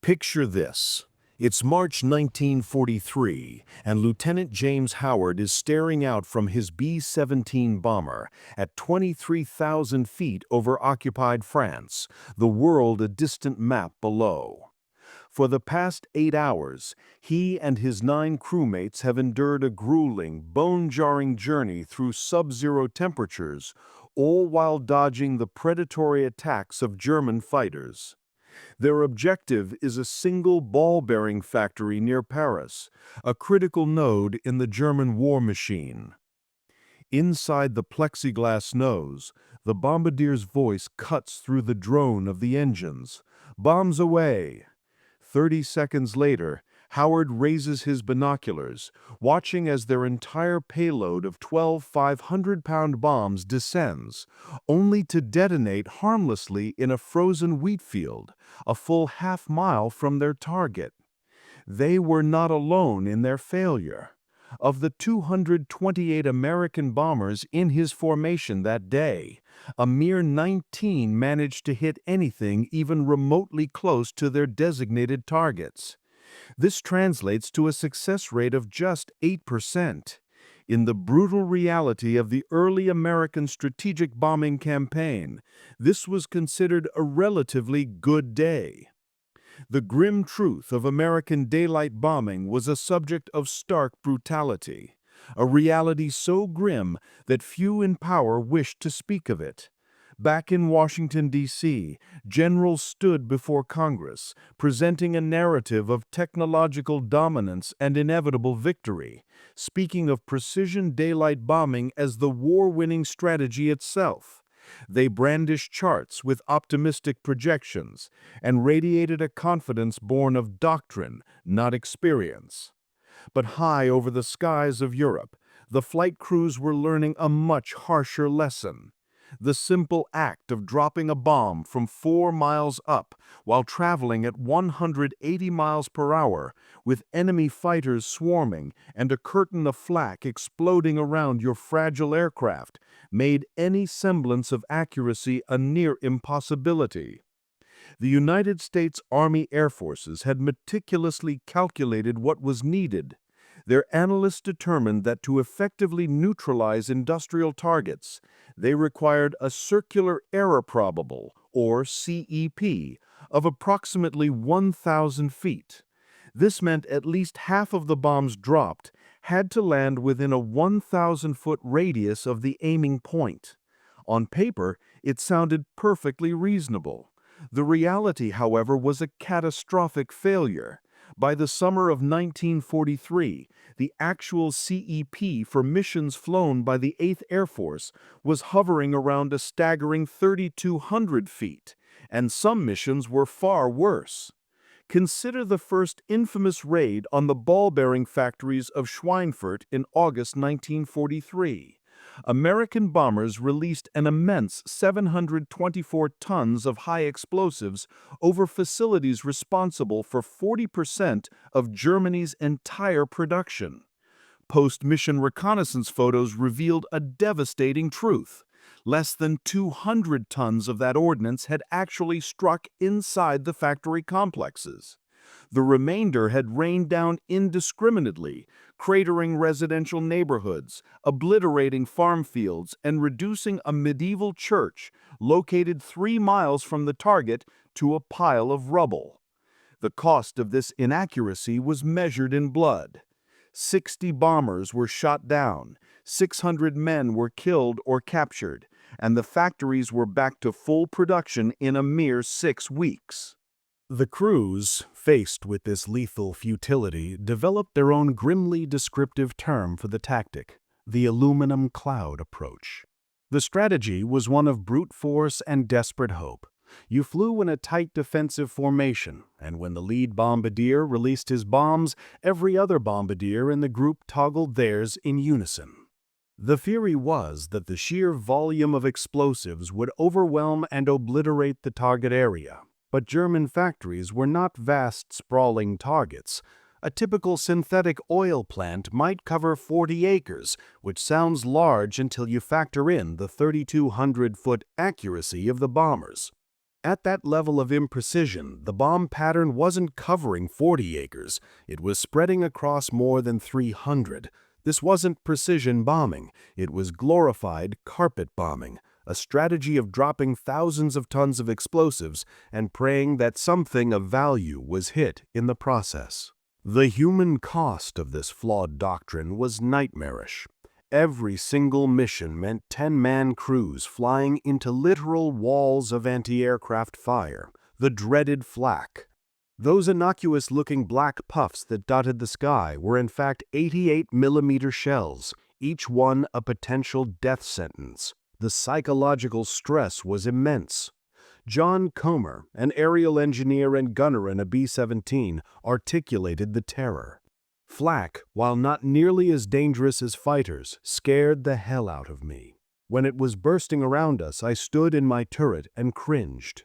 Picture this. It's March 1943, and Lieutenant James Howard is staring out from his B-17 bomber at 23,000 feet over occupied France, the world a distant map below. For the past 8 hours, he and his 9 crewmates have endured a grueling, bone-jarring journey through sub-zero temperatures, all while dodging the predatory attacks of German fighters. Their objective is a single ball-bearing factory near Paris, a critical node in the German war machine. Inside the plexiglass nose, the bombardier's voice cuts through the drone of the engines. Bombs away! 30 seconds later, Howard raises his binoculars, watching as their entire payload of 12 500-pound bombs descends, only to detonate harmlessly in a frozen wheat field, a full half-mile from their target. They were not alone in their failure. Of the 228 American bombers in his formation that day, a mere 19 managed to hit anything even remotely close to their designated targets. This translates to a success rate of just 8%. In the brutal reality of the early American strategic bombing campaign, this was considered a relatively good day. The grim truth of American daylight bombing was a subject of stark brutality, a reality so grim that few in power wished to speak of it. Back in Washington, D.C., generals stood before Congress, presenting a narrative of technological dominance and inevitable victory, speaking of precision daylight bombing as the war-winning strategy itself. They brandished charts with optimistic projections and radiated a confidence born of doctrine, not experience. But high over the skies of Europe, the flight crews were learning a much harsher lesson. The simple act of dropping a bomb from 4 miles up while traveling at 180 miles per hour, with enemy fighters swarming and a curtain of flak exploding around your fragile aircraft, made any semblance of accuracy a near impossibility. The United States Army Air Forces had meticulously calculated what was needed. Their analysts determined that to effectively neutralize industrial targets, they required a circular error probable, or CEP, of approximately 1,000 feet. This meant at least half of the bombs dropped had to land within a 1,000-foot radius of the aiming point. On paper, it sounded perfectly reasonable. The reality, however, was a catastrophic failure. By the summer of 1943, the actual CEP for missions flown by the 8th Air Force was hovering around a staggering 3,200 feet, and some missions were far worse. Consider the first infamous raid on the ball-bearing factories of Schweinfurt in August 1943. American bombers released an immense 724 tons of high explosives over facilities responsible for 40% of Germany's entire production. Post-mission reconnaissance photos revealed a devastating truth. Less than 200 tons of that ordnance had actually struck inside the factory complexes. The remainder had rained down indiscriminately, cratering residential neighborhoods, obliterating farm fields, and reducing a medieval church located 3 miles from the target to a pile of rubble. The cost of this inaccuracy was measured in blood. 60 bombers were shot down, 600 men were killed or captured, and the factories were back to full production in a mere 6 weeks. The crews, faced with this lethal futility, developed their own grimly descriptive term for the tactic, the aluminum cloud approach. The strategy was one of brute force and desperate hope. You flew in a tight defensive formation, and when the lead bombardier released his bombs, every other bombardier in the group toggled theirs in unison. The theory was that the sheer volume of explosives would overwhelm and obliterate the target area. But German factories were not vast, sprawling targets. A typical synthetic oil plant might cover 40 acres, which sounds large until you factor in the 3,200-foot accuracy of the bombers. At that level of imprecision, the bomb pattern wasn't covering 40 acres. It was spreading across more than 300. This wasn't precision bombing. It was glorified carpet bombing, a strategy of dropping thousands of tons of explosives and praying that something of value was hit in the process. The human cost of this flawed doctrine was nightmarish. Every single mission meant 10-man crews flying into literal walls of anti-aircraft fire, the dreaded flak. Those innocuous-looking black puffs that dotted the sky were in fact 88mm shells, each one a potential death sentence. The psychological stress was immense. John Comer, an aerial engineer and gunner in a B-17, articulated the terror. Flak, while not nearly as dangerous as fighters, scared the hell out of me. When it was bursting around us, I stood in my turret and cringed.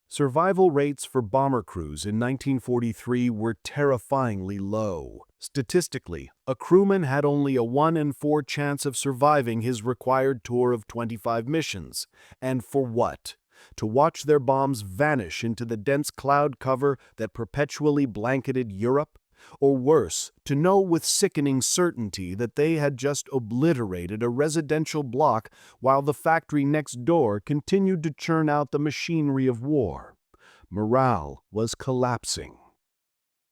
Survival rates for bomber crews in 1943 were terrifyingly low. Statistically, a crewman had only a 1 in 4 chance of surviving his required tour of 25 missions. And for what? To watch their bombs vanish into the dense cloud cover that perpetually blanketed Europe? Or worse, to know with sickening certainty that they had just obliterated a residential block while the factory next door continued to churn out the machinery of war. Morale was collapsing.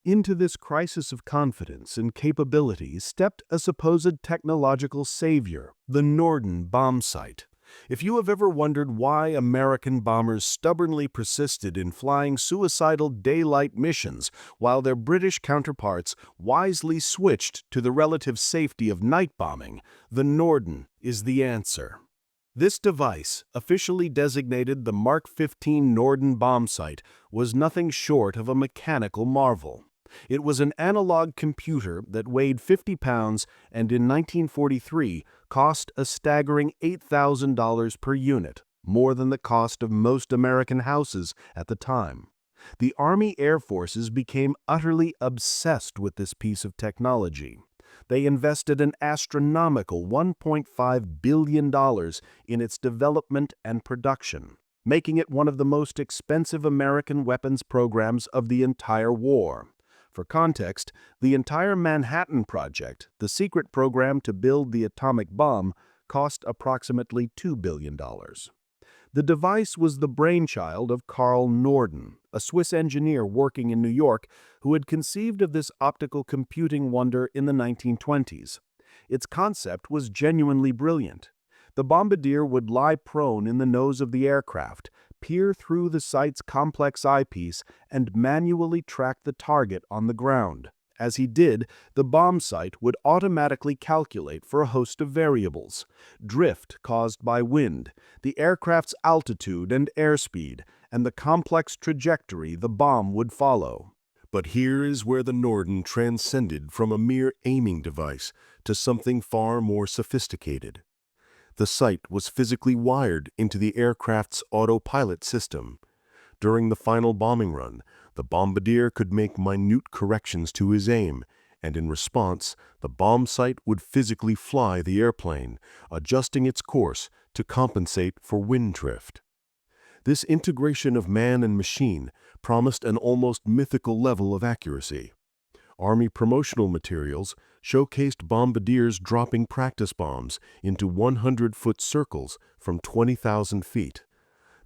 Into this crisis of confidence and capability stepped a supposed technological savior, the Norden Bombsight. If you have ever wondered why American bombers stubbornly persisted in flying suicidal daylight missions while their British counterparts wisely switched to the relative safety of night bombing, the Norden is the answer. This device, officially designated the Mark 15 Norden Bombsight, was nothing short of a mechanical marvel. It was an analog computer that weighed 50 pounds and in 1943 cost a staggering $8,000 per unit, more than the cost of most American houses at the time. The Army Air Forces became utterly obsessed with this piece of technology. They invested an astronomical $1.5 billion in its development and production, making it one of the most expensive American weapons programs of the entire war. For context, the entire Manhattan Project, the secret program to build the atomic bomb, cost approximately $2 billion. The device was the brainchild of Carl Norden, a Swiss engineer working in New York who had conceived of this optical computing wonder in the 1920s. Its concept was genuinely brilliant. The bombardier would lie prone in the nose of the aircraft, peer through the sight's complex eyepiece, and manually track the target on the ground. As he did, the bombsight would automatically calculate for a host of variables: drift caused by wind, the aircraft's altitude and airspeed, and the complex trajectory the bomb would follow. But here is where the Norden transcended from a mere aiming device to something far more sophisticated. The sight was physically wired into the aircraft's autopilot system. During the final bombing run, the bombardier could make minute corrections to his aim, and in response, the bombsight would physically fly the airplane, adjusting its course to compensate for wind drift. This integration of man and machine promised an almost mythical level of accuracy. Army promotional materials showcased bombardiers dropping practice bombs into 100-foot circles from 20,000 feet.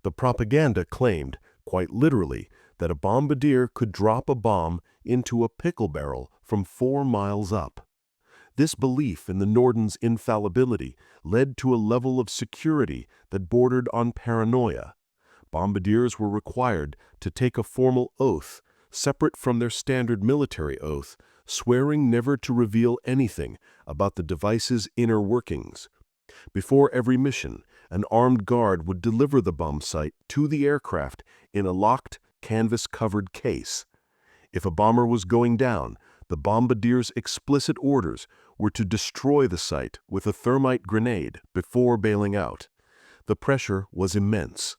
The propaganda claimed, quite literally, that a bombardier could drop a bomb into a pickle barrel from 4 miles up. This belief in the Norden's infallibility led to a level of security that bordered on paranoia. Bombardiers were required to take a formal oath, separate from their standard military oath, swearing never to reveal anything about the device's inner workings. Before every mission, an armed guard would deliver the bombsight to the aircraft in a locked, canvas-covered case. If a bomber was going down, the bombardier's explicit orders were to destroy the site with a thermite grenade before bailing out. The pressure was immense.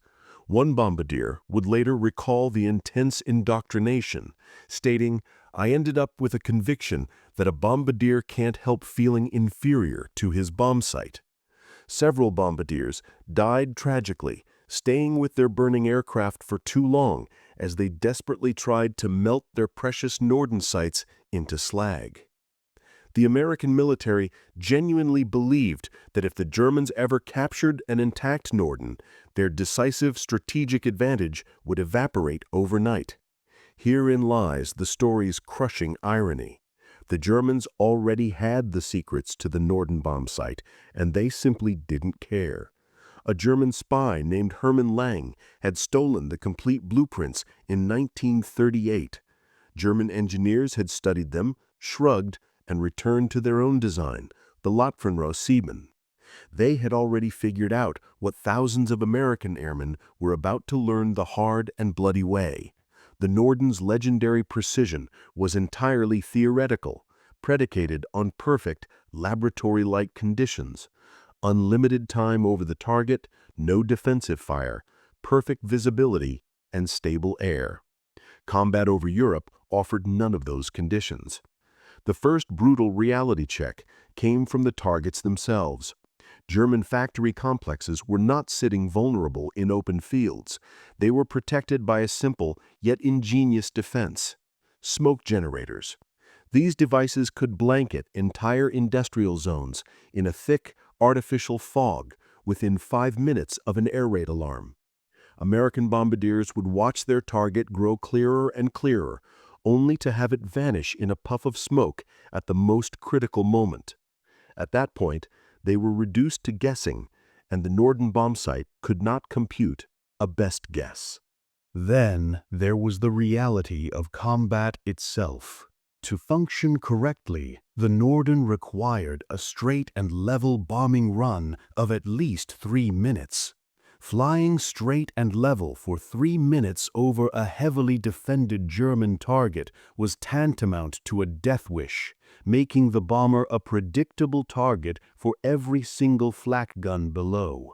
One bombardier would later recall the intense indoctrination, stating, "I ended up with a conviction that a bombardier can't help feeling inferior to his bombsight." Several bombardiers died tragically, staying with their burning aircraft for too long as they desperately tried to melt their precious Norden sights into slag. The American military genuinely believed that if the Germans ever captured an intact Norden, their decisive strategic advantage would evaporate overnight. Herein lies the story's crushing irony. The Germans already had the secrets to the Norden Bombsight, and they simply didn't care. A German spy named Hermann Lang had stolen the complete blueprints in 1938. German engineers had studied them, shrugged, and returned to their own design, the Lotfenroh 7. They had already figured out what thousands of American airmen were about to learn the hard and bloody way. The Norden's legendary precision was entirely theoretical, predicated on perfect, laboratory-like conditions. Unlimited time over the target, no defensive fire, perfect visibility, and stable air. Combat over Europe offered none of those conditions. The first brutal reality check came from the targets themselves. German factory complexes were not sitting vulnerable in open fields. They were protected by a simple yet ingenious defense: smoke generators. These devices could blanket entire industrial zones in a thick, artificial fog within 5 minutes of an air raid alarm. American bombardiers would watch their target grow clearer and clearer, only to have it vanish in a puff of smoke at the most critical moment. At that point, they were reduced to guessing, and the Norden Bombsight could not compute a best guess. Then there was the reality of combat itself. To function correctly, the Norden required a straight and level bombing run of at least 3 minutes. Flying straight and level for 3 minutes over a heavily defended German target was tantamount to a death wish, making the bomber a predictable target for every single flak gun below.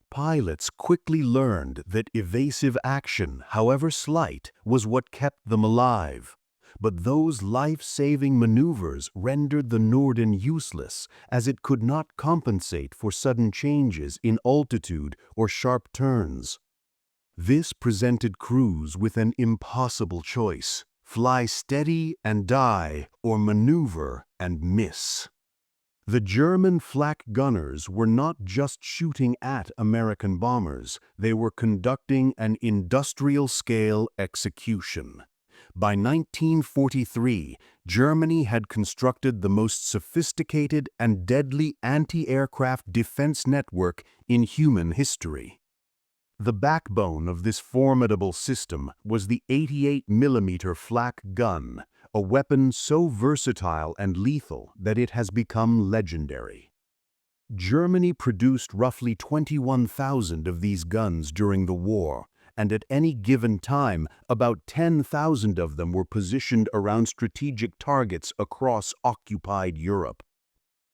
Pilots quickly learned that evasive action, however slight, was what kept them alive. But those life-saving maneuvers rendered the Norden useless, as it could not compensate for sudden changes in altitude or sharp turns. This presented crews with an impossible choice: fly steady and die, or maneuver and miss. The German flak gunners were not just shooting at American bombers, they were conducting an industrial-scale execution. By 1943, Germany had constructed the most sophisticated and deadly anti-aircraft defense network in human history. The backbone of this formidable system was the 88mm flak gun, a weapon so versatile and lethal that it has become legendary. Germany produced roughly 21,000 of these guns during the war, and at any given time, about 10,000 of them were positioned around strategic targets across occupied Europe.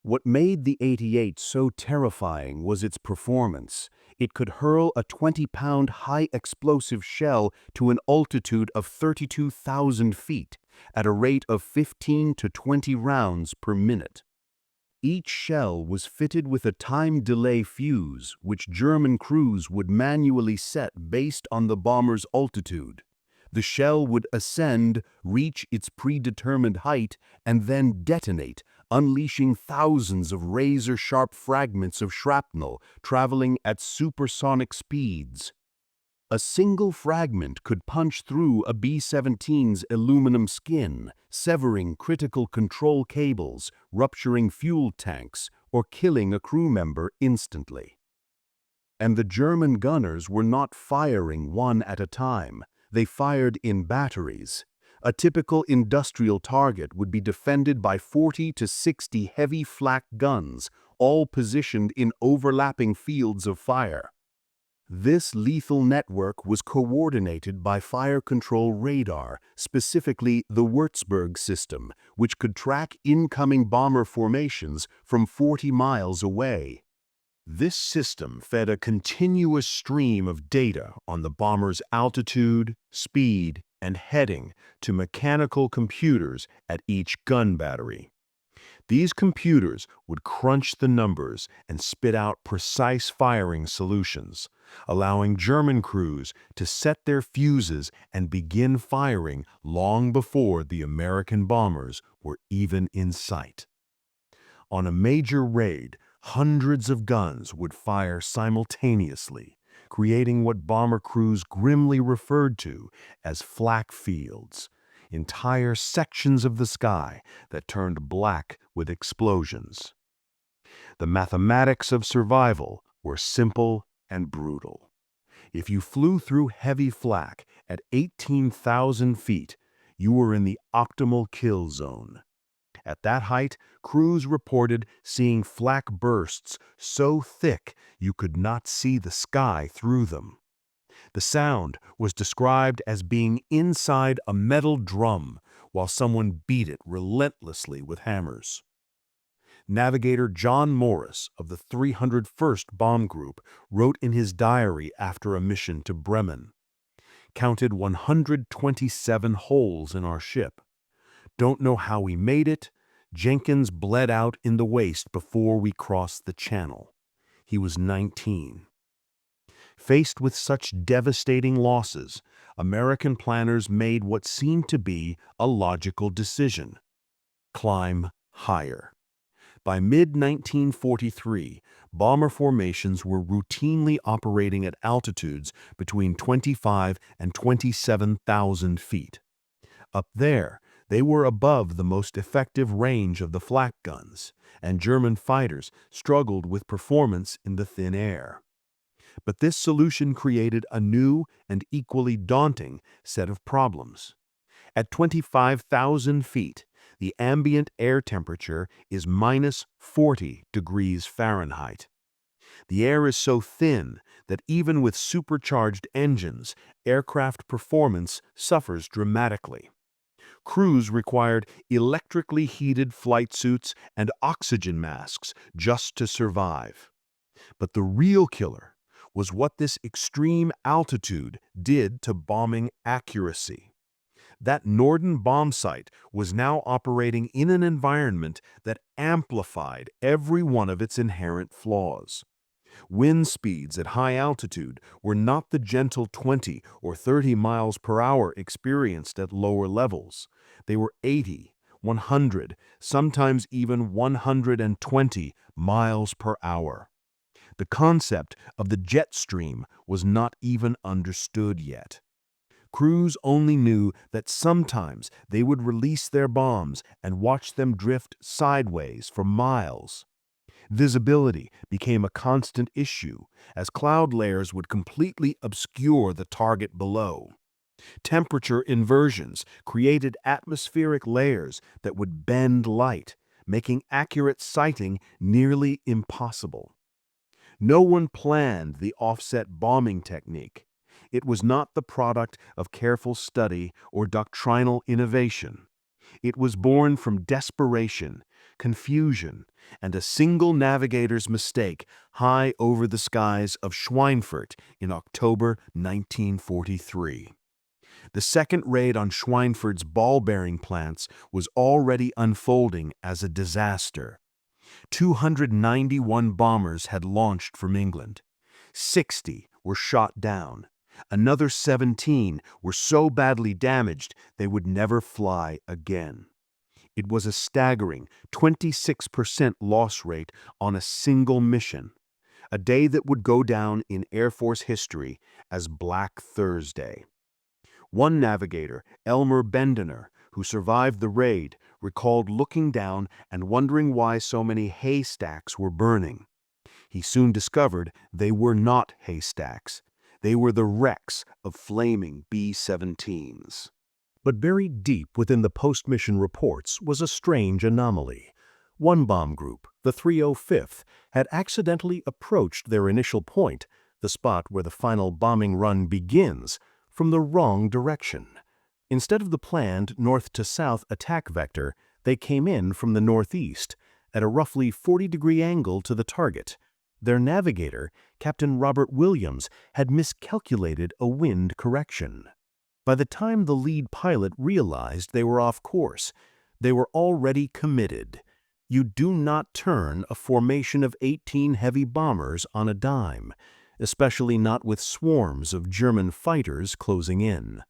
What made the 88 so terrifying was its performance. It could hurl a 20-pound high-explosive shell to an altitude of 32,000 feet at a rate of 15 to 20 rounds per minute. Each shell was fitted with a time delay fuse, which German crews would manually set based on the bomber's altitude. The shell would ascend, reach its predetermined height, and then detonate, unleashing thousands of razor-sharp fragments of shrapnel traveling at supersonic speeds. A single fragment could punch through a B-17's aluminum skin, severing critical control cables, rupturing fuel tanks, or killing a crew member instantly. And the German gunners were not firing one at a time. They fired in batteries. A typical industrial target would be defended by 40 to 60 heavy flak guns, all positioned in overlapping fields of fire. This lethal network was coordinated by fire control radar, specifically the Würzburg system, which could track incoming bomber formations from 40 miles away. This system fed a continuous stream of data on the bomber's altitude, speed, and heading to mechanical computers at each gun battery. These computers would crunch the numbers and spit out precise firing solutions, allowing German crews to set their fuses and begin firing long before the American bombers were even in sight. On a major raid, hundreds of guns would fire simultaneously, creating what bomber crews grimly referred to as flak fields, entire sections of the sky that turned black with explosions. The mathematics of survival were simple and brutal. If you flew through heavy flak at 18,000 feet, you were in the optimal kill zone. At that height, crews reported seeing flak bursts so thick you could not see the sky through them. The sound was described as being inside a metal drum while someone beat it relentlessly with hammers. Navigator John Morris of the 301st Bomb Group wrote in his diary after a mission to Bremen, "Counted 127 holes in our ship. Don't know how we made it. Jenkins bled out in the waist before we crossed the channel. He was 19. Faced with such devastating losses, American planners made what seemed to be a logical decision: climb higher. By mid-1943, bomber formations were routinely operating at altitudes between 25 and 27,000 feet. Up there, they were above the most effective range of the flak guns, and German fighters struggled with performance in the thin air. But this solution created a new and equally daunting set of problems. At 25,000 feet, the ambient air temperature is minus 40 degrees Fahrenheit. The air is so thin that even with supercharged engines, aircraft performance suffers dramatically. Crews required electrically heated flight suits and oxygen masks just to survive. But the real killer was what this extreme altitude did to bombing accuracy. That Norden Bombsight was now operating in an environment that amplified every one of its inherent flaws. Wind speeds at high altitude were not the gentle 20 or 30 miles per hour experienced at lower levels. They were 80, 100, sometimes even 120 miles per hour. The concept of the jet stream was not even understood yet. Crews only knew that sometimes they would release their bombs and watch them drift sideways for miles. Visibility became a constant issue, as cloud layers would completely obscure the target below. Temperature inversions created atmospheric layers that would bend light, making accurate sighting nearly impossible. No one planned the offset bombing technique. It was not the product of careful study or doctrinal innovation. It was born from desperation, confusion, and a single navigator's mistake high over the skies of Schweinfurt in October 1943. The second raid on Schweinfurt's ball-bearing plants was already unfolding as a disaster. 291 bombers had launched from England. 60 were shot down. Another 17 were so badly damaged they would never fly again. It was a staggering 26% loss rate on a single mission, a day that would go down in Air Force history as Black Thursday. One navigator, Elmer Bendener, who survived the raid, recalled looking down and wondering why so many haystacks were burning. He soon discovered they were not haystacks. They were the wrecks of flaming B-17s. But buried deep within the post-mission reports was a strange anomaly. One bomb group, the 305th, had accidentally approached their initial point, the spot where the final bombing run begins, from the wrong direction. Instead of the planned north-to-south attack vector, they came in from the northeast, at a roughly 40-degree angle to the target. Their navigator, Captain Robert Williams, had miscalculated a wind correction. By the time the lead pilot realized they were off course, they were already committed. You do not turn a formation of 18 heavy bombers on a dime, especially not with swarms of German fighters closing in.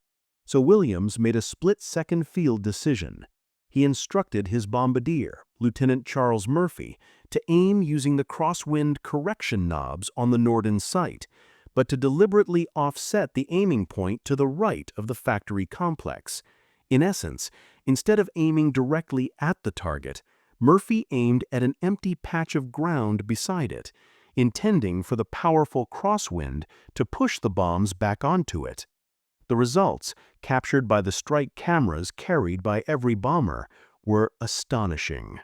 So Williams made a split-second field decision. He instructed his bombardier, Lieutenant Charles Murphy, to aim using the crosswind correction knobs on the Norden sight, but to deliberately offset the aiming point to the right of the factory complex. In essence, instead of aiming directly at the target, Murphy aimed at an empty patch of ground beside it, intending for the powerful crosswind to push the bombs back onto it. The results, captured by the strike cameras carried by every bomber, were astonishing.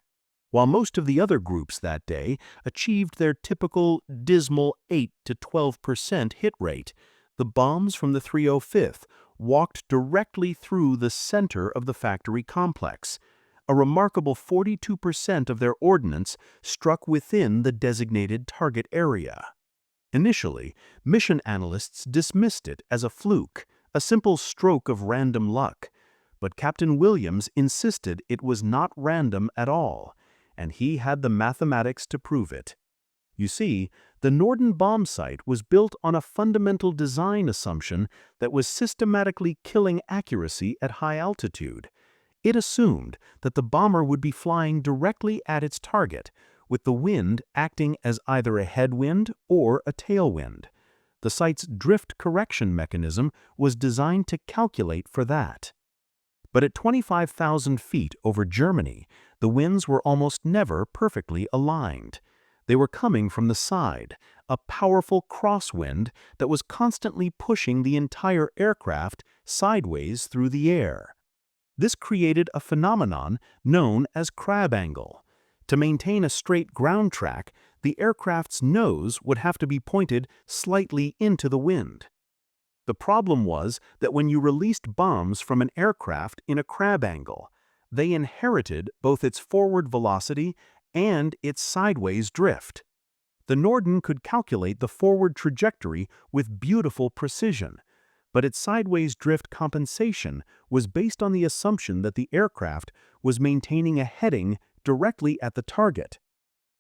While most of the other groups that day achieved their typical dismal 8 to 12% hit rate, the bombs from the 305th walked directly through the center of the factory complex. A remarkable 42% of their ordnance struck within the designated target area. Initially, mission analysts dismissed it as a fluke, a simple stroke of random luck. But Captain Williams insisted it was not random at all, and he had the mathematics to prove it. You see, the Norden Bombsight was built on a fundamental design assumption that was systematically killing accuracy at high altitude. It assumed that the bomber would be flying directly at its target, with the wind acting as either a headwind or a tailwind. The sight's drift correction mechanism was designed to calculate for that. But at 25,000 feet over Germany, the winds were almost never perfectly aligned. They were coming from the side, a powerful crosswind that was constantly pushing the entire aircraft sideways through the air. This created a phenomenon known as crab angle. To maintain a straight ground track, the aircraft's nose would have to be pointed slightly into the wind. The problem was that when you released bombs from an aircraft in a crab angle, they inherited both its forward velocity and its sideways drift. The Norden could calculate the forward trajectory with beautiful precision, but its sideways drift compensation was based on the assumption that the aircraft was maintaining a heading directly at the target.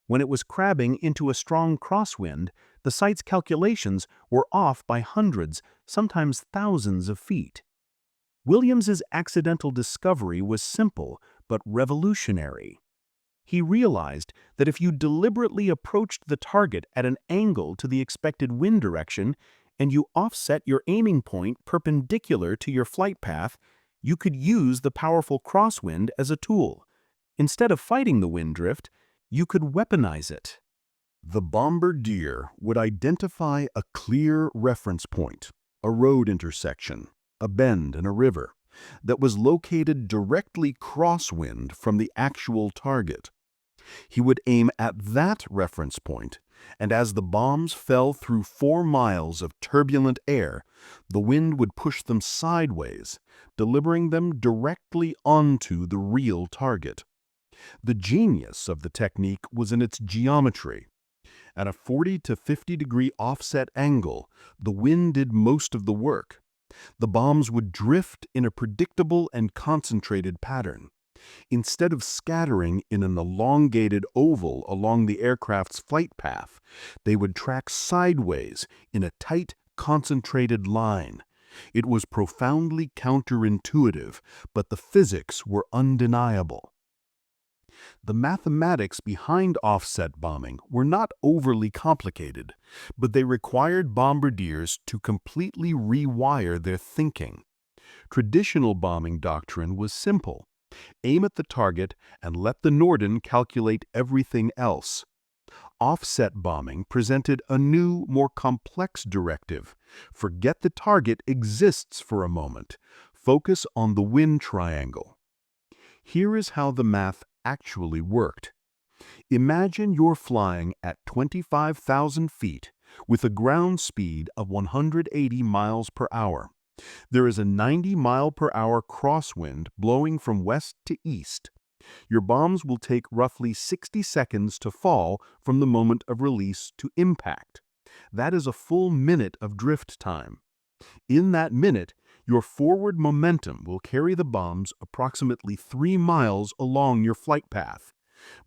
When it was crabbing into a strong crosswind, the sight's calculations were off by hundreds, sometimes thousands of feet. Williams's accidental discovery was simple but revolutionary. He realized that if you deliberately approached the target at an angle to the expected wind direction and you offset your aiming point perpendicular to your flight path, you could use the powerful crosswind as a tool. Instead of fighting the wind drift, you could weaponize it. The bombardier would identify a clear reference point, a road intersection, a bend in a river, that was located directly crosswind from the actual target. He would aim at that reference point, and as the bombs fell through 4 miles of turbulent air, the wind would push them sideways, delivering them directly onto the real target. The genius of the technique was in its geometry. At a 40 to 50 degree offset angle, the wind did most of the work. The bombs would drift in a predictable and concentrated pattern. Instead of scattering in an elongated oval along the aircraft's flight path, they would track sideways in a tight, concentrated line. It was profoundly counterintuitive, but the physics were undeniable. The mathematics behind offset bombing were not overly complicated, but they required bombardiers to completely rewire their thinking. Traditional bombing doctrine was simple. Aim at the target and let the Norden calculate everything else. Offset bombing presented a new, more complex directive. Forget the target exists for a moment. Focus on the wind triangle. Here is how the math actually worked. Imagine you're flying at 25,000 feet with a ground speed of 180 miles per hour. There is a 90-mile-per-hour crosswind blowing from west to east. Your bombs will take roughly 60 seconds to fall from the moment of release to impact. That is a full minute of drift time. In that minute, your forward momentum will carry the bombs approximately 3 miles along your flight path.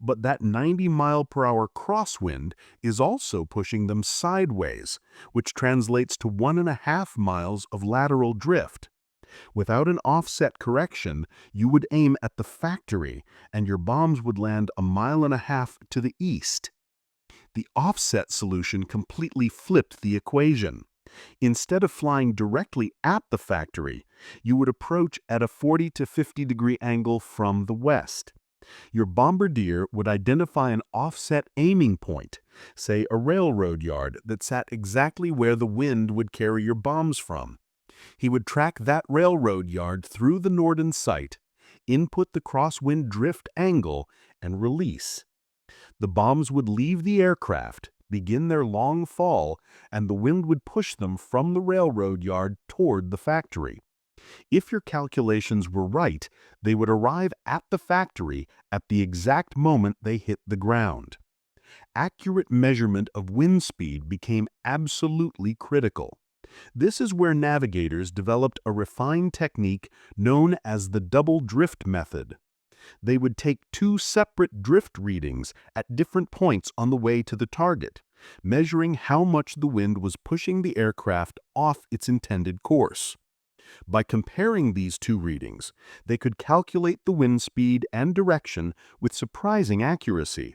But that 90-mile-per-hour crosswind is also pushing them sideways, which translates to 1.5 miles of lateral drift. Without an offset correction, you would aim at the factory, and your bombs would land 1.5 miles to the east. The offset solution completely flipped the equation. Instead of flying directly at the factory, you would approach at a 40 to 50 degree angle from the west. Your bombardier would identify an offset aiming point, say a railroad yard that sat exactly where the wind would carry your bombs from. He would track that railroad yard through the Norden sight, input the crosswind drift angle, and release. The bombs would leave the aircraft, begin their long fall, and the wind would push them from the railroad yard toward the factory. If your calculations were right, they would arrive at the factory at the exact moment they hit the ground. Accurate measurement of wind speed became absolutely critical. This is where navigators developed a refined technique known as the double drift method. They would take two separate drift readings at different points on the way to the target, measuring how much the wind was pushing the aircraft off its intended course. By comparing these two readings, they could calculate the wind speed and direction with surprising accuracy.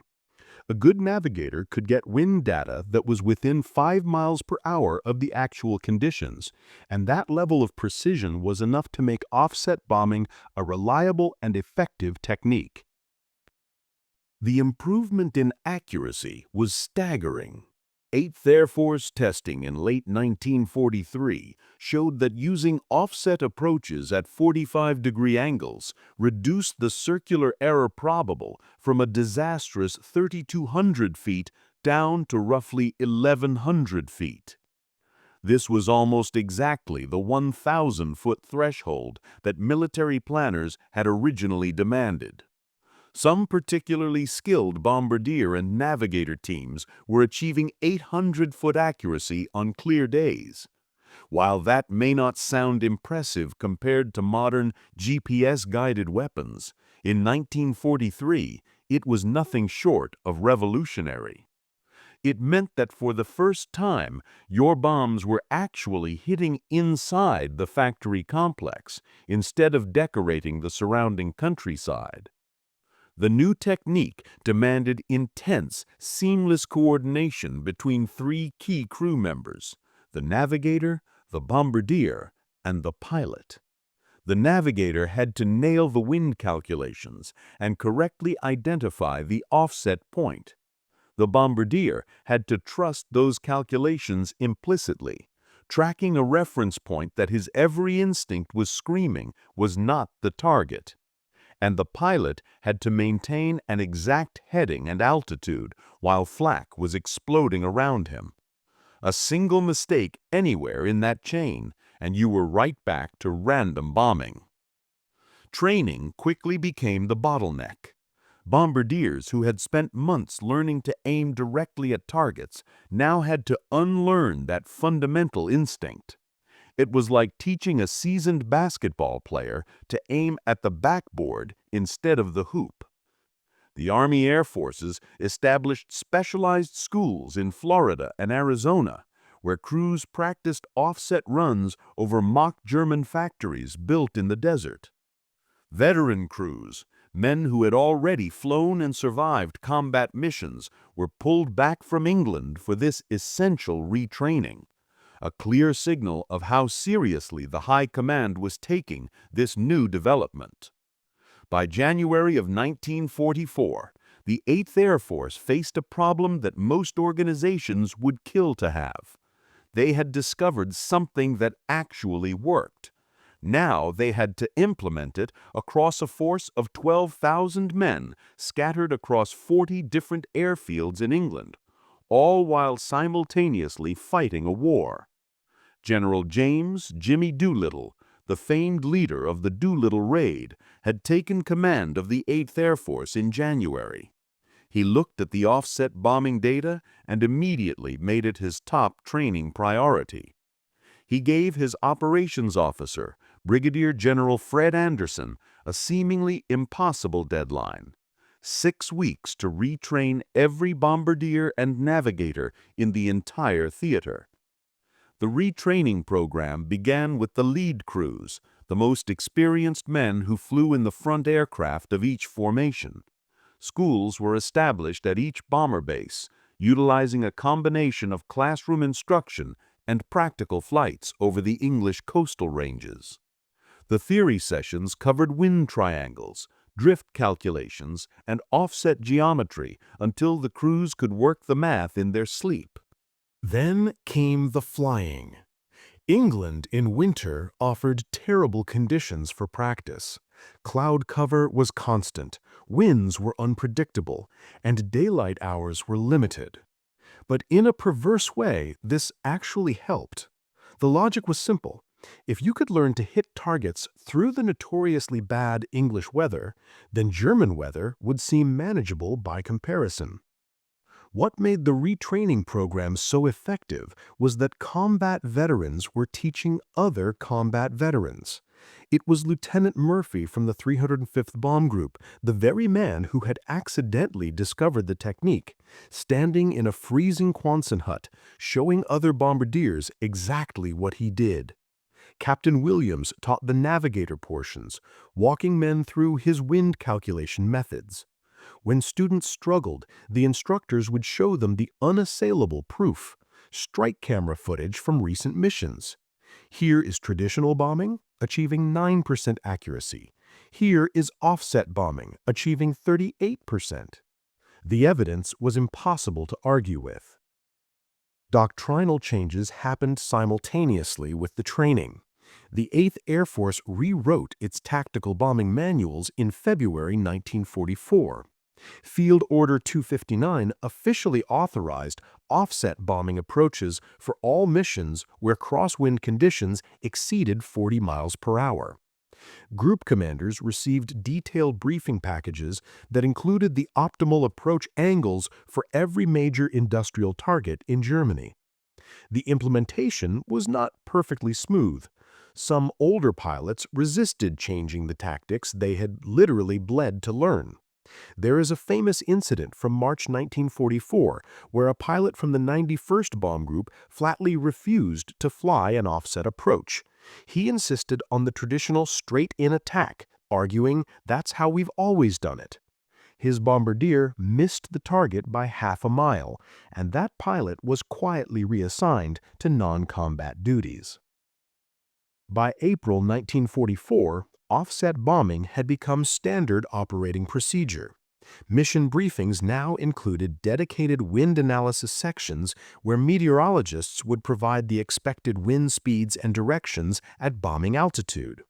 A good navigator could get wind data that was within 5 miles per hour of the actual conditions, and that level of precision was enough to make offset bombing a reliable and effective technique. The improvement in accuracy was staggering. 8th Air Force testing in late 1943 showed that using offset approaches at 45-degree angles reduced the circular error probable from a disastrous 3,200 feet down to roughly 1,100 feet. This was almost exactly the 1,000-foot threshold that military planners had originally demanded. Some particularly skilled bombardier and navigator teams were achieving 800-foot accuracy on clear days. While that may not sound impressive compared to modern GPS-guided weapons, in 1943 it was nothing short of revolutionary. It meant that for the first time, your bombs were actually hitting inside the factory complex instead of decorating the surrounding countryside. The new technique demanded intense, seamless coordination between three key crew members: the navigator, the bombardier, and the pilot. The navigator had to nail the wind calculations and correctly identify the offset point. The bombardier had to trust those calculations implicitly, tracking a reference point that his every instinct was screaming was not the target. And the pilot had to maintain an exact heading and altitude while flak was exploding around him. A single mistake anywhere in that chain, and you were right back to random bombing. Training quickly became the bottleneck. Bombardiers who had spent months learning to aim directly at targets now had to unlearn that fundamental instinct. It was like teaching a seasoned basketball player to aim at the backboard instead of the hoop. The Army Air Forces established specialized schools in Florida and Arizona, where crews practiced offset runs over mock German factories built in the desert. Veteran crews, men who had already flown and survived combat missions, were pulled back from England for this essential retraining. A clear signal of how seriously the High Command was taking this new development. By January of 1944, the 8th Air Force faced a problem that most organizations would kill to have. They had discovered something that actually worked. Now they had to implement it across a force of 12,000 men scattered across 40 different airfields in England, all while simultaneously fighting a war. General James "Jimmy" Doolittle, the famed leader of the Doolittle Raid, had taken command of the 8th Air Force in January. He looked at the offset bombing data and immediately made it his top training priority. He gave his operations officer, Brigadier General Fred Anderson, a seemingly impossible deadline: 6 weeks to retrain every bombardier and navigator in the entire theater. The retraining program began with the lead crews, the most experienced men who flew in the front aircraft of each formation. Schools were established at each bomber base, utilizing a combination of classroom instruction and practical flights over the English coastal ranges. The theory sessions covered wind triangles, drift calculations, and offset geometry until the crews could work the math in their sleep. Then came the flying. England in winter offered terrible conditions for practice. Cloud cover was constant, winds were unpredictable, and daylight hours were limited. But in a perverse way, this actually helped. The logic was simple. If you could learn to hit targets through the notoriously bad English weather, then German weather would seem manageable by comparison. What made the retraining program so effective was that combat veterans were teaching other combat veterans. It was Lieutenant Murphy from the 305th Bomb Group, the very man who had accidentally discovered the technique, standing in a freezing Quonset hut, showing other bombardiers exactly what he did. Captain Williams taught the navigator portions, walking men through his wind calculation methods. When students struggled, the instructors would show them the unassailable proof, strike camera footage from recent missions. Here is traditional bombing, achieving 9% accuracy. Here is offset bombing, achieving 38%. The evidence was impossible to argue with. Doctrinal changes happened simultaneously with the training. The 8th Air Force rewrote its tactical bombing manuals in February 1944. Field Order 259 officially authorized offset bombing approaches for all missions where crosswind conditions exceeded 40 miles per hour. Group commanders received detailed briefing packages that included the optimal approach angles for every major industrial target in Germany. The implementation was not perfectly smooth. Some older pilots resisted changing the tactics they had literally bled to learn. There is a famous incident from March 1944 where a pilot from the 91st Bomb Group flatly refused to fly an offset approach. He insisted on the traditional straight-in attack, arguing that's how we've always done it. His bombardier missed the target by half a mile, and that pilot was quietly reassigned to non-combat duties. By April 1944, offset bombing had become standard operating procedure. Mission briefings now included dedicated wind analysis sections where meteorologists would provide the expected wind speeds and directions at bombing altitude.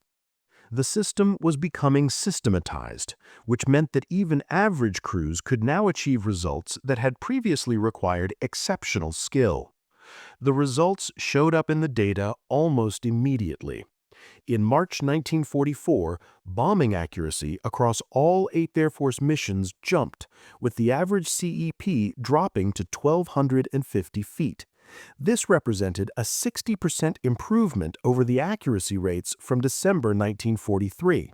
The system was becoming systematized, which meant that even average crews could now achieve results that had previously required exceptional skill. The results showed up in the data almost immediately. In March 1944, bombing accuracy across all 8th Air Force missions jumped, with the average CEP dropping to 1,250 feet. This represented a 60% improvement over the accuracy rates from December 1943.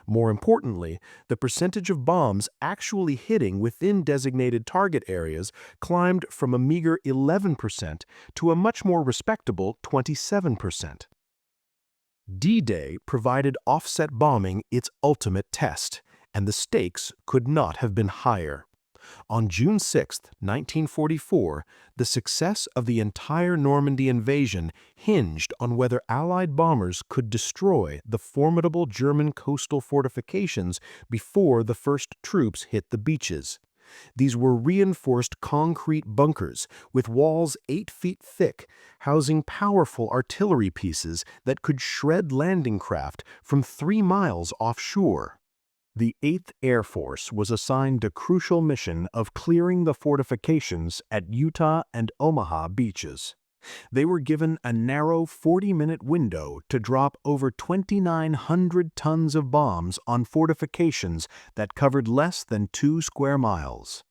More importantly, the percentage of bombs actually hitting within designated target areas climbed from a meager 11% to a much more respectable 27%. D-Day provided offset bombing its ultimate test, and the stakes could not have been higher. On June 6, 1944, the success of the entire Normandy invasion hinged on whether Allied bombers could destroy the formidable German coastal fortifications before the first troops hit the beaches. These were reinforced concrete bunkers with walls 8 feet thick, housing powerful artillery pieces that could shred landing craft from 3 miles offshore. The 8th Air Force was assigned a crucial mission of clearing the fortifications at Utah and Omaha beaches. They were given a narrow 40-minute window to drop over 2,900 tons of bombs on fortifications that covered less than 2 square miles.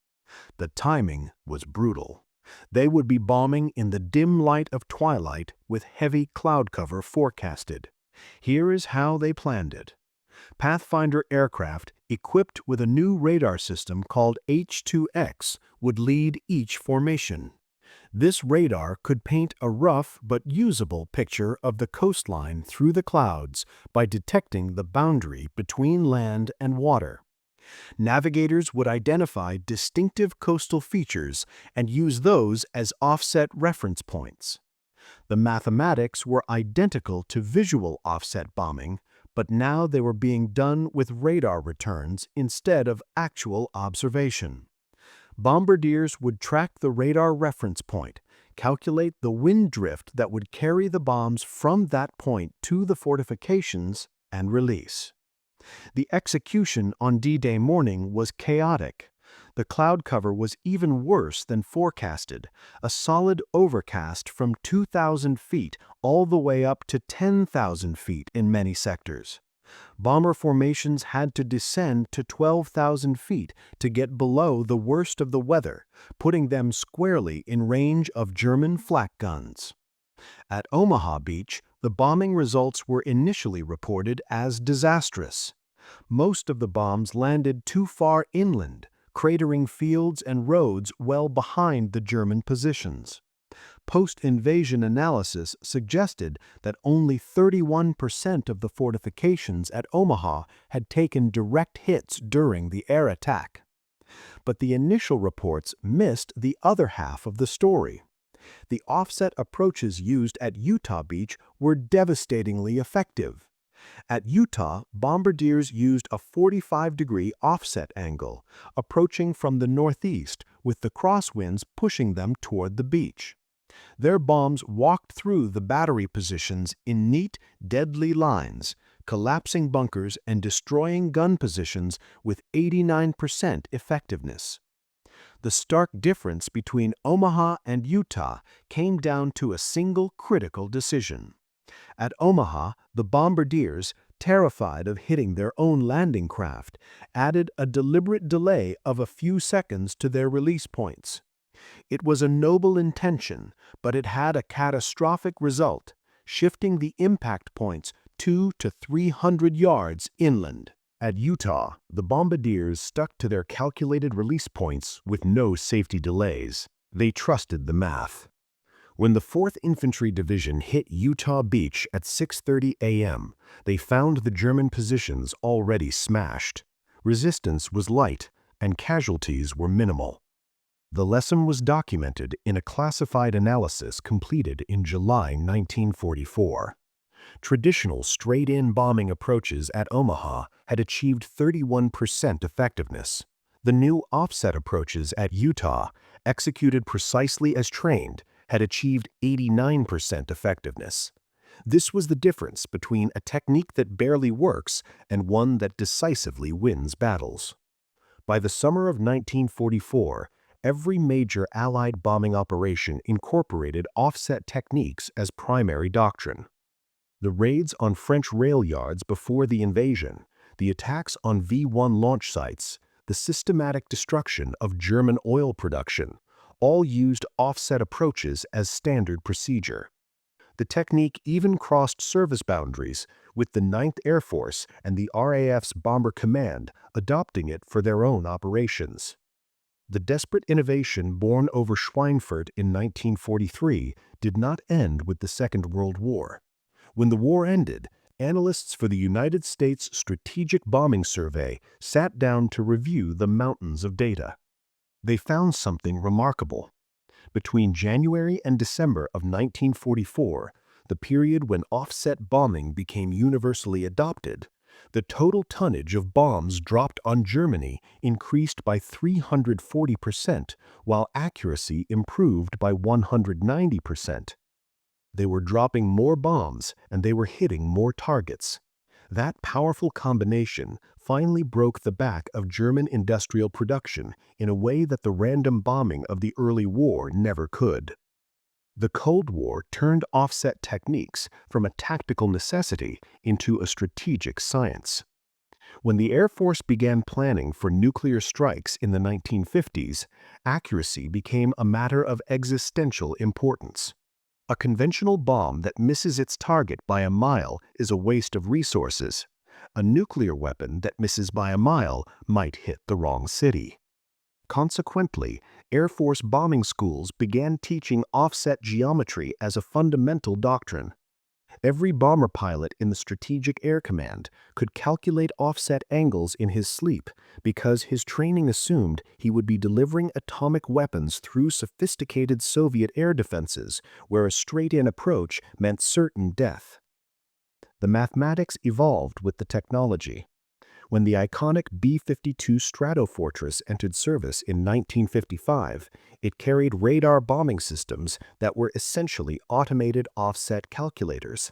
The timing was brutal. They would be bombing in the dim light of twilight with heavy cloud cover forecasted. Here is how they planned it. Pathfinder aircraft equipped with a new radar system called H-2X would lead each formation. This radar could paint a rough but usable picture of the coastline through the clouds by detecting the boundary between land and water. Navigators would identify distinctive coastal features and use those as offset reference points. The mathematics were identical to visual offset bombing, but now they were being done with radar returns instead of actual observation. Bombardiers would track the radar reference point, calculate the wind drift that would carry the bombs from that point to the fortifications, and release. The execution on D-Day morning was chaotic. The cloud cover was even worse than forecasted, a solid overcast from 2,000 feet all the way up to 10,000 feet in many sectors. Bomber formations had to descend to 12,000 feet to get below the worst of the weather, putting them squarely in range of German flak guns. At Omaha Beach, the bombing results were initially reported as disastrous. Most of the bombs landed too far inland, cratering fields and roads well behind the German positions. Post-invasion analysis suggested that only 31% of the fortifications at Omaha had taken direct hits during the air attack. But the initial reports missed the other half of the story. The offset approaches used at Utah Beach were devastatingly effective. At Utah, bombardiers used a 45-degree offset angle, approaching from the northeast, with the crosswinds pushing them toward the beach. Their bombs walked through the battery positions in neat, deadly lines, collapsing bunkers and destroying gun positions with 89% effectiveness. The stark difference between Omaha and Utah came down to a single critical decision. At Omaha, the bombardiers, terrified of hitting their own landing craft, added a deliberate delay of a few seconds to their release points. It was a noble intention, but it had a catastrophic result, shifting the impact points 200 to 300 yards inland. At Utah, the bombardiers stuck to their calculated release points with no safety delays. They trusted the math. When the 4th Infantry Division hit Utah Beach at 6:30 a.m., they found the German positions already smashed. Resistance was light, and casualties were minimal. The lesson was documented in a classified analysis completed in July 1944. Traditional straight-in bombing approaches at Omaha had achieved 31% effectiveness. The new offset approaches at Utah, executed precisely as trained, had achieved 89% effectiveness. This was the difference between a technique that barely works and one that decisively wins battles. By the summer of 1944, every major Allied bombing operation incorporated offset techniques as primary doctrine. The raids on French rail yards before the invasion, the attacks on V-1 launch sites, the systematic destruction of German oil production, all used offset approaches as standard procedure. The technique even crossed service boundaries, with the 9th Air Force and the RAF's Bomber Command adopting it for their own operations. The desperate innovation born over Schweinfurt in 1943 did not end with the Second World War. When the war ended, analysts for the United States Strategic Bombing Survey sat down to review the mountains of data. They found something remarkable. Between January and December of 1944, the period when offset bombing became universally adopted, the total tonnage of bombs dropped on Germany increased by 340%, while accuracy improved by 190%. They were dropping more bombs, and they were hitting more targets. That powerful combination finally broke the back of German industrial production in a way that the random bombing of the early war never could. The Cold War turned offset techniques from a tactical necessity into a strategic science. When the Air Force began planning for nuclear strikes in the 1950s, accuracy became a matter of existential importance. A conventional bomb that misses its target by a mile is a waste of resources. A nuclear weapon that misses by a mile might hit the wrong city. Consequently, Air Force bombing schools began teaching offset geometry as a fundamental doctrine. Every bomber pilot in the Strategic Air Command could calculate offset angles in his sleep because his training assumed he would be delivering atomic weapons through sophisticated Soviet air defenses, where a straight-in approach meant certain death. The mathematics evolved with the technology. When the iconic B-52 Stratofortress entered service in 1955, it carried radar bombing systems that were essentially automated offset calculators.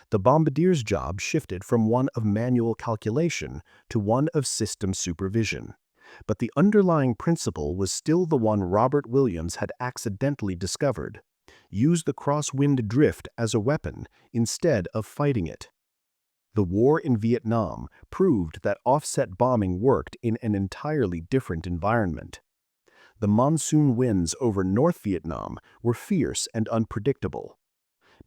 The bombardier's job shifted from one of manual calculation to one of system supervision. But the underlying principle was still the one Robert Williams had accidentally discovered: use the crosswind drift as a weapon instead of fighting it. The war in Vietnam proved that offset bombing worked in an entirely different environment. The monsoon winds over North Vietnam were fierce and unpredictable.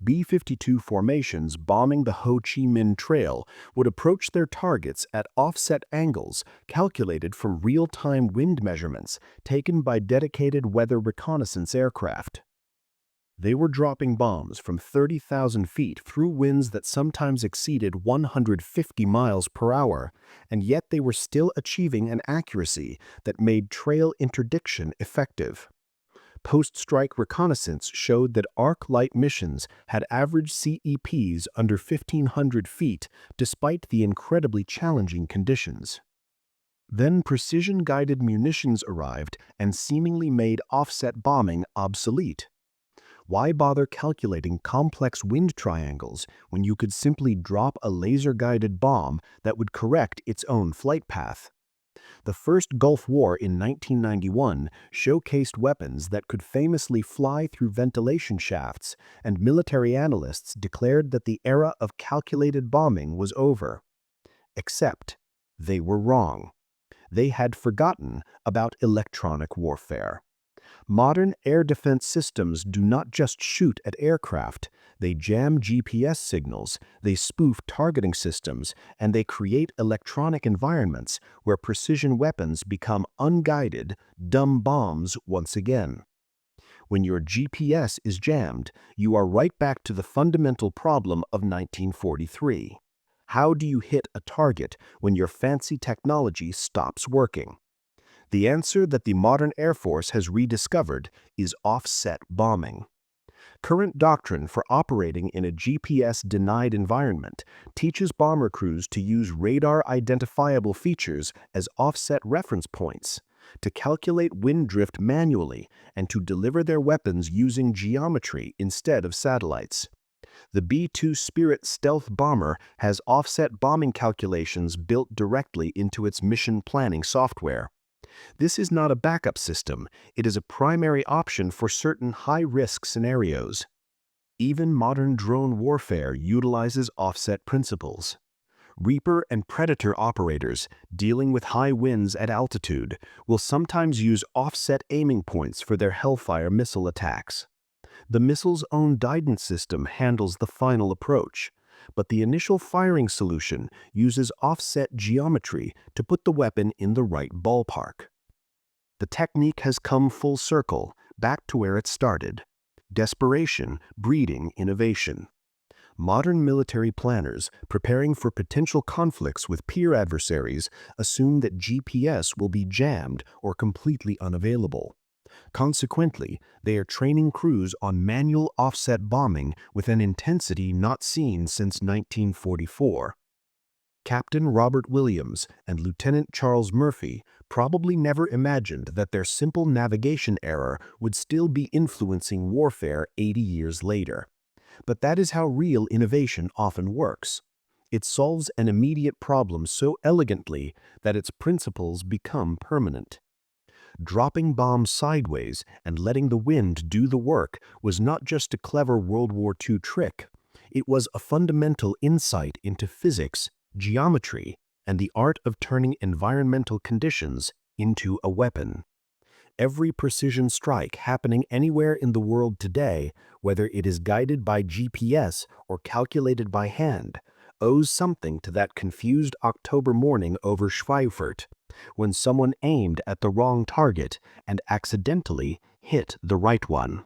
B-52 formations bombing the Ho Chi Minh Trail would approach their targets at offset angles calculated from real-time wind measurements taken by dedicated weather reconnaissance aircraft. They were dropping bombs from 30,000 feet through winds that sometimes exceeded 150 miles per hour, and yet they were still achieving an accuracy that made trail interdiction effective. Post-strike reconnaissance showed that arc-light missions had average CEPs under 1,500 feet despite the incredibly challenging conditions. Then precision-guided munitions arrived and seemingly made offset bombing obsolete. Why bother calculating complex wind triangles when you could simply drop a laser-guided bomb that would correct its own flight path? The first Gulf War in 1991 showcased weapons that could famously fly through ventilation shafts, and military analysts declared that the era of calculated bombing was over. Except, they were wrong. They had forgotten about electronic warfare. Modern air defense systems do not just shoot at aircraft. They jam GPS signals, they spoof targeting systems, and they create electronic environments where precision weapons become unguided, dumb bombs once again. When your GPS is jammed, you are right back to the fundamental problem of 1943. How do you hit a target when your fancy technology stops working? The answer that the modern Air Force has rediscovered is offset bombing. Current doctrine for operating in a GPS-denied environment teaches bomber crews to use radar-identifiable features as offset reference points, to calculate wind drift manually, and to deliver their weapons using geometry instead of satellites. The B-2 Spirit stealth bomber has offset bombing calculations built directly into its mission planning software. This is not a backup system, it is a primary option for certain high-risk scenarios. Even modern drone warfare utilizes offset principles. Reaper and Predator operators, dealing with high winds at altitude, will sometimes use offset aiming points for their Hellfire missile attacks. The missile's own guidance system handles the final approach, but the initial firing solution uses offset geometry to put the weapon in the right ballpark. The technique has come full circle, back to where it started. Desperation breeding innovation. Modern military planners preparing for potential conflicts with peer adversaries assume that GPS will be jammed or completely unavailable. Consequently, they are training crews on manual offset bombing with an intensity not seen since 1944. Captain Robert Williams and Lieutenant Charles Murphy probably never imagined that their simple navigation error would still be influencing warfare 80 years later. But that is how real innovation often works. It solves an immediate problem so elegantly that its principles become permanent. Dropping bombs sideways and letting the wind do the work was not just a clever World War II trick. It was a fundamental insight into physics, geometry, and the art of turning environmental conditions into a weapon. Every precision strike happening anywhere in the world today, whether it is guided by GPS or calculated by hand, owes something to that confused October morning over Schweinfurt, when someone aimed at the wrong target and accidentally hit the right one.